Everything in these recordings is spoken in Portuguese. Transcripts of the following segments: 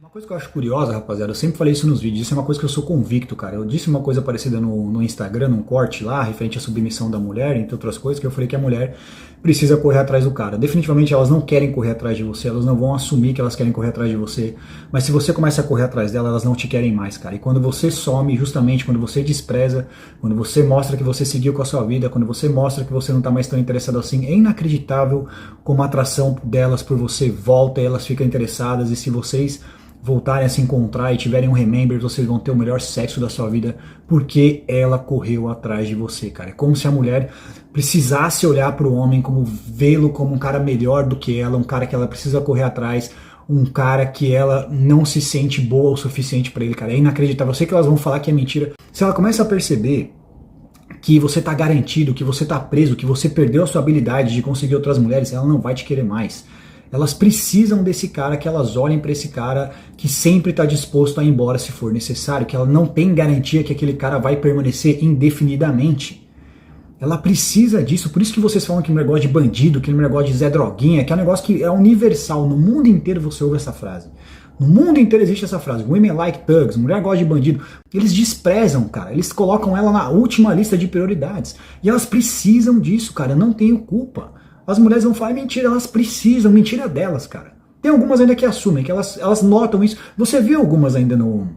Uma coisa que eu acho curiosa, rapaziada, eu sempre falei isso nos vídeos, isso é uma coisa que eu sou convicto, cara. Eu disse uma coisa parecida no Instagram, num corte lá, referente à submissão da mulher, entre outras coisas, que eu falei que a mulher precisa correr atrás do cara. Definitivamente elas não querem correr atrás de você, elas não vão assumir que elas querem correr atrás de você, mas se você começa a correr atrás dela, elas não te querem mais, cara. E quando você some, justamente quando você despreza, quando você mostra que você seguiu com a sua vida, quando você mostra que você não tá mais tão interessado assim, é inacreditável como a atração delas por você volta e elas ficam interessadas, e se vocês voltarem a se encontrar e tiverem um remember, vocês vão ter o melhor sexo da sua vida porque ela correu atrás de você, cara. É como se a mulher precisasse olhar para o homem como vê-lo como um cara melhor do que ela, um cara que ela precisa correr atrás, um cara que ela não se sente boa o suficiente para ele, cara. É inacreditável. Eu sei que elas vão falar que é mentira. Se ela começa a perceber que você tá garantido, que você tá preso, que você perdeu a sua habilidade de conseguir outras mulheres, ela não vai te querer mais. Elas precisam desse cara, que elas olhem para esse cara que sempre está disposto a ir embora se for necessário, que ela não tem garantia que aquele cara vai permanecer indefinidamente. Ela precisa disso, por isso que vocês falam que o negócio de bandido, que o negócio de Zé Droguinha, que é um negócio que é universal, no mundo inteiro você ouve essa frase. No mundo inteiro existe essa frase, women like thugs, mulher gosta de bandido. Eles desprezam, cara, eles colocam ela na última lista de prioridades. E elas precisam disso, cara, eu não tenho culpa. As mulheres vão falar, é mentira, elas precisam, mentira delas, cara. Tem algumas ainda que assumem, que elas notam isso. Você viu algumas ainda no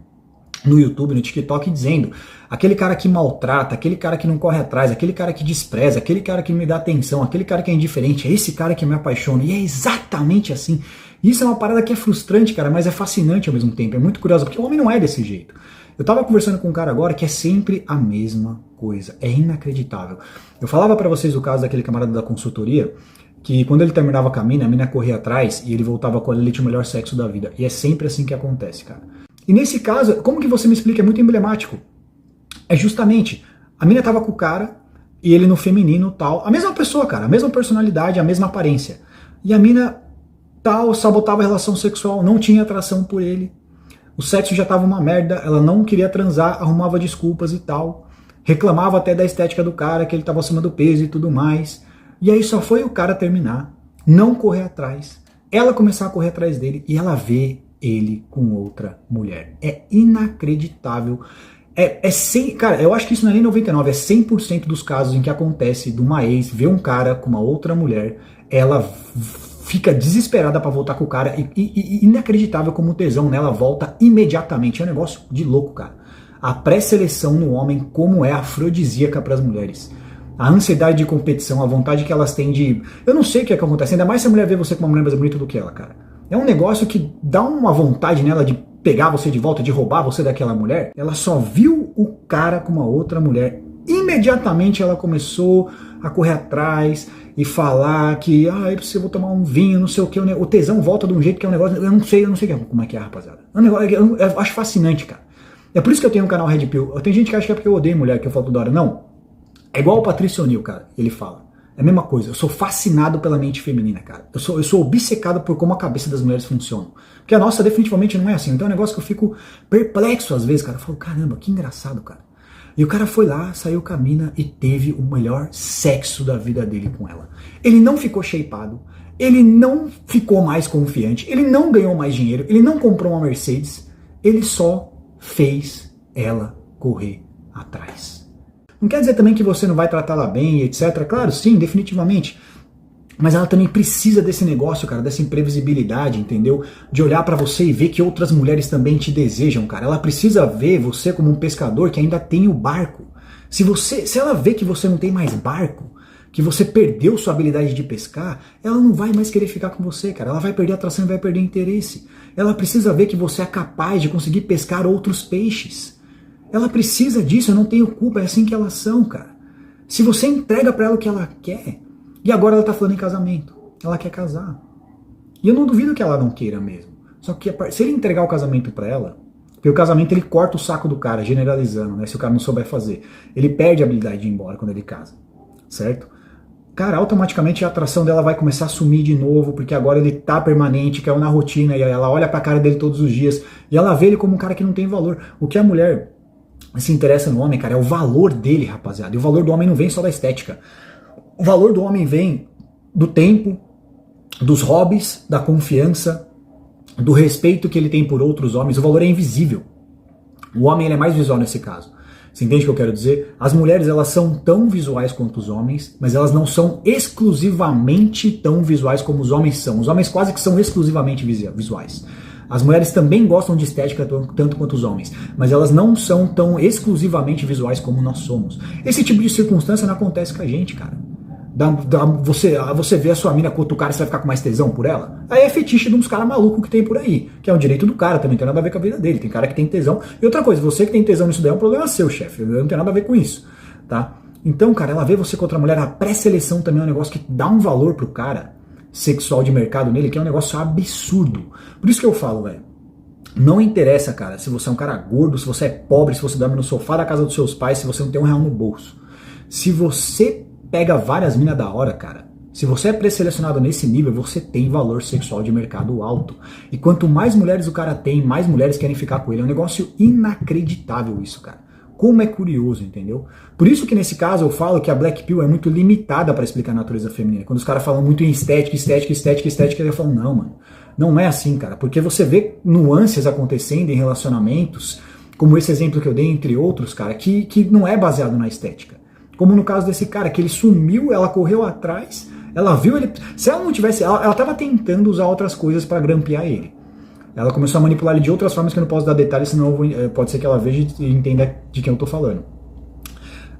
YouTube, no TikTok, dizendo aquele cara que maltrata, aquele cara que não corre atrás, aquele cara que despreza, aquele cara que me dá atenção, aquele cara que é indiferente, é esse cara que me apaixona. E é exatamente assim. Isso é uma parada que é frustrante, cara, mas é fascinante ao mesmo tempo. É muito curioso, porque o homem não é desse jeito. Eu tava conversando com um cara agora que é sempre a mesma coisa. É inacreditável. Eu falava pra vocês o caso daquele camarada da consultoria, que quando ele terminava com a mina corria atrás e ele voltava com ela, ele tinha o melhor sexo da vida. E é sempre assim que acontece, cara. E nesse caso, como que você me explica? É muito emblemático. É justamente, a mina tava com o cara e ele no feminino tal. A mesma pessoa, cara, a mesma personalidade, a mesma aparência. E a mina tal, sabotava a relação sexual, não tinha atração por ele. O sexo já tava uma merda, ela não queria transar, arrumava desculpas e tal. Reclamava até da estética do cara, que ele tava acima do peso e tudo mais. E aí só foi o cara terminar, não correr atrás, ela começar a correr atrás dele e ela vê ele com outra mulher. É inacreditável. Cara, eu acho que isso não é nem 99, é 100% dos casos em que acontece de uma ex ver um cara com uma outra mulher, ela fica desesperada pra voltar com o cara e inacreditável como o tesão nela volta imediatamente. É um negócio de louco, cara. A pré-seleção no homem, como é afrodisíaca para as mulheres. A ansiedade de competição, a vontade que elas têm de... Eu não sei o que é que acontece, ainda mais se a mulher vê você com uma mulher mais bonita do que ela, cara. É um negócio que dá uma vontade nela de pegar você de volta, de roubar você daquela mulher. Ela só viu o cara com uma outra mulher. Imediatamente ela começou a correr atrás e falar que, eu vou tomar um vinho, não sei o que. O tesão volta de um jeito que é um negócio... Eu não sei como é que é, rapaziada. É um negócio, eu acho fascinante, cara. É por isso que eu tenho um canal Red Pill. Tem gente que acha que é porque eu odeio mulher, que eu falo toda hora. Não. É igual o Patrício O'Neal, cara. Ele fala. É a mesma coisa. Eu sou fascinado pela mente feminina, cara. Eu sou obcecado por como a cabeça das mulheres funciona. Porque a nossa definitivamente não é assim. Então é um negócio que eu fico perplexo às vezes, cara. Eu falo, caramba, que engraçado, cara. E o cara foi lá, saiu com a mina e teve o melhor sexo da vida dele com ela. Ele não ficou shapeado. Ele não ficou mais confiante. Ele não ganhou mais dinheiro. Ele não comprou uma Mercedes. Ele só fez ela correr atrás. Não quer dizer também que você não vai tratá-la bem, etc. Claro, sim, definitivamente. Mas ela também precisa desse negócio, cara, dessa imprevisibilidade, entendeu? De olhar pra você e ver que outras mulheres também te desejam, cara. Ela precisa ver você como um pescador que ainda tem o barco. Se ela vê que você não tem mais barco, que você perdeu sua habilidade de pescar, ela não vai mais querer ficar com você, cara. Ela vai perder a atração e vai perder interesse. Ela precisa ver que você é capaz de conseguir pescar outros peixes. Ela precisa disso, eu não tenho culpa, é assim que elas são, cara. Se você entrega pra ela o que ela quer, e agora ela tá falando em casamento, ela quer casar. E eu não duvido que ela não queira mesmo. Só que se ele entregar o casamento pra ela, porque o casamento ele corta o saco do cara, generalizando, né? Se o cara não souber fazer. Ele perde a habilidade de ir embora quando ele casa, certo? Cara, automaticamente a atração dela vai começar a sumir de novo, porque agora ele tá permanente, caiu na rotina, e ela olha pra cara dele todos os dias, e ela vê ele como um cara que não tem valor. O que a mulher se interessa no homem, cara, é o valor dele, rapaziada. E o valor do homem não vem só da estética. O valor do homem vem do tempo, dos hobbies, da confiança, do respeito que ele tem por outros homens, o valor é invisível. O homem ele é mais visual nesse caso. Você entende o que eu quero dizer? As mulheres elas são tão visuais quanto os homens, mas elas não são exclusivamente tão visuais como os homens são. Os homens quase que são exclusivamente visuais. As mulheres também gostam de estética tanto quanto os homens, mas elas não são tão exclusivamente visuais como nós somos. Esse tipo de circunstância não acontece com a gente, cara. Você vê a sua mina com outro cara, você vai ficar com mais tesão por ela? Aí é fetiche de uns caras malucos que tem por aí, que é o direito do cara, também não tem nada a ver com a vida dele. Tem cara que tem tesão. E outra coisa, você que tem tesão nisso daí é um problema seu, chefe. Eu não tenho nada a ver com isso, tá? Então, cara, ela vê você com outra mulher, a pré-seleção também é um negócio que dá um valor pro cara sexual de mercado nele, que é um negócio absurdo. Por isso que eu falo, velho, não interessa, cara, se você é um cara gordo, se você é pobre, se você dorme no sofá da casa dos seus pais, se você não tem R$1 no bolso. Se você pega várias minas da hora, cara, se você é pré-selecionado nesse nível, você tem valor sexual de mercado alto. E quanto mais mulheres o cara tem, mais mulheres querem ficar com ele. É um negócio inacreditável isso, cara. Como é curioso, entendeu? Por isso que nesse caso eu falo que a Black Pill é muito limitada para explicar a natureza feminina. Quando os caras falam muito em estética, eu falo, não, mano, não é assim, cara. Porque você vê nuances acontecendo em relacionamentos, como esse exemplo que eu dei, entre outros, cara, que não é baseado na estética. Como no caso desse cara, que ele sumiu, ela correu atrás, ela viu ele... Se ela não tivesse... Ela tava tentando usar outras coisas para grampear ele. Ela começou a manipular ele de outras formas que eu não posso dar detalhes, senão pode ser que ela veja e entenda de quem eu tô falando.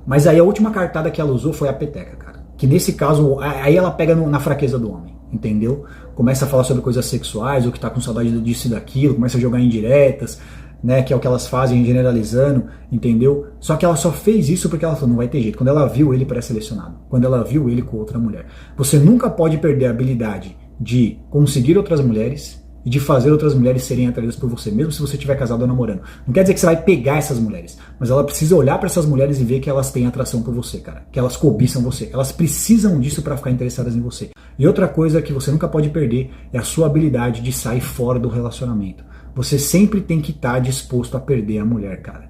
Mas aí a última cartada que ela usou foi a peteca, cara. Que nesse caso, aí ela pega na fraqueza do homem, entendeu? Começa a falar sobre coisas sexuais, ou que tá com saudade disso e daquilo, começa a jogar indiretas, né, que é o que elas fazem generalizando, entendeu? Só que ela só fez isso porque ela falou, não vai ter jeito. Quando ela viu ele pré-selecionado, quando ela viu ele com outra mulher. Você nunca pode perder a habilidade de conseguir outras mulheres e de fazer outras mulheres serem atraídas por você, mesmo se você estiver casado ou namorando. Não quer dizer que você vai pegar essas mulheres, mas ela precisa olhar para essas mulheres e ver que elas têm atração por você, cara. Que elas cobiçam você. Elas precisam disso para ficar interessadas em você. E outra coisa que você nunca pode perder é a sua habilidade de sair fora do relacionamento. Você sempre tem que estar disposto a perder a mulher, cara.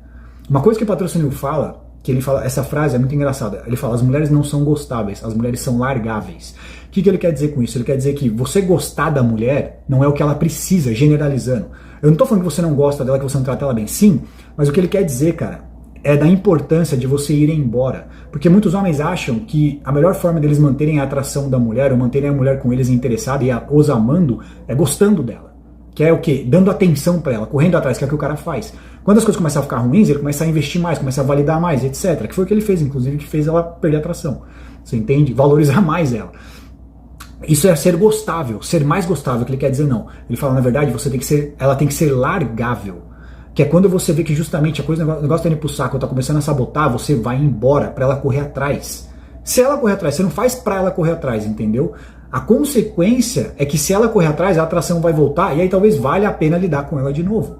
Uma coisa que o Patrocínio fala, que ele fala, essa frase é muito engraçada. Ele fala, as mulheres não são gostáveis, as mulheres são largáveis. O que ele quer dizer com isso? Ele quer dizer que você gostar da mulher não é o que ela precisa, generalizando. Eu não tô falando que você não gosta dela, que você não trata ela bem. Sim, mas o que ele quer dizer, cara, é da importância de você ir embora. Porque muitos homens acham que a melhor forma deles manterem a atração da mulher, ou manterem a mulher com eles interessada e os amando, é gostando dela. Que é o quê? Dando atenção pra ela, correndo atrás, que é o que o cara faz. Quando as coisas começam a ficar ruins, ele começa a investir mais, começa a validar mais, etc. Que foi o que ele fez, inclusive, que fez ela perder a atração. Você entende? Valorizar mais ela. Isso é ser gostável, ser mais gostável, que ele quer dizer não. Ele fala, na verdade, ela tem que ser largável. Que é quando você vê que justamente o negócio tá indo pro saco, tá começando a sabotar, você vai embora pra ela correr atrás. Se ela correr atrás, você não faz pra ela correr atrás, entendeu? A consequência é que se ela correr atrás, a atração vai voltar e aí talvez valha a pena lidar com ela de novo.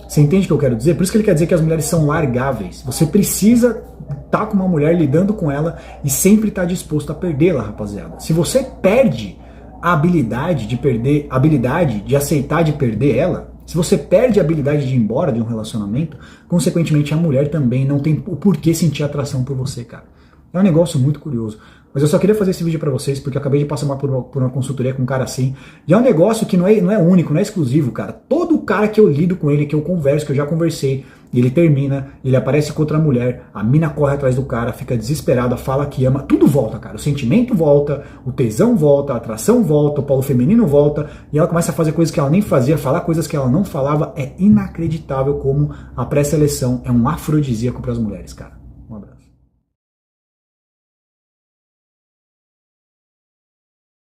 Você entende o que eu quero dizer? Por isso que ele quer dizer que as mulheres são largáveis. Você precisa estar com uma mulher, lidando com ela e sempre estar disposto a perdê-la, rapaziada. Se você perde a habilidade de aceitar de perder ela, se você perde a habilidade de ir embora de um relacionamento, consequentemente a mulher também não tem o porquê sentir atração por você, cara. É um negócio muito curioso. Mas eu só queria fazer esse vídeo pra vocês, porque eu acabei de passar por uma consultoria com um cara assim. E é um negócio que não é único, não é exclusivo, cara. Todo cara que eu lido com ele, que eu converso, que eu já conversei, ele termina, ele aparece com outra mulher, a mina corre atrás do cara, fica desesperada, fala que ama, tudo volta, cara. O sentimento volta, o tesão volta, a atração volta, o polo feminino volta, e ela começa a fazer coisas que ela nem fazia, falar coisas que ela não falava. É inacreditável como a pré-seleção é um afrodisíaco pras mulheres, cara.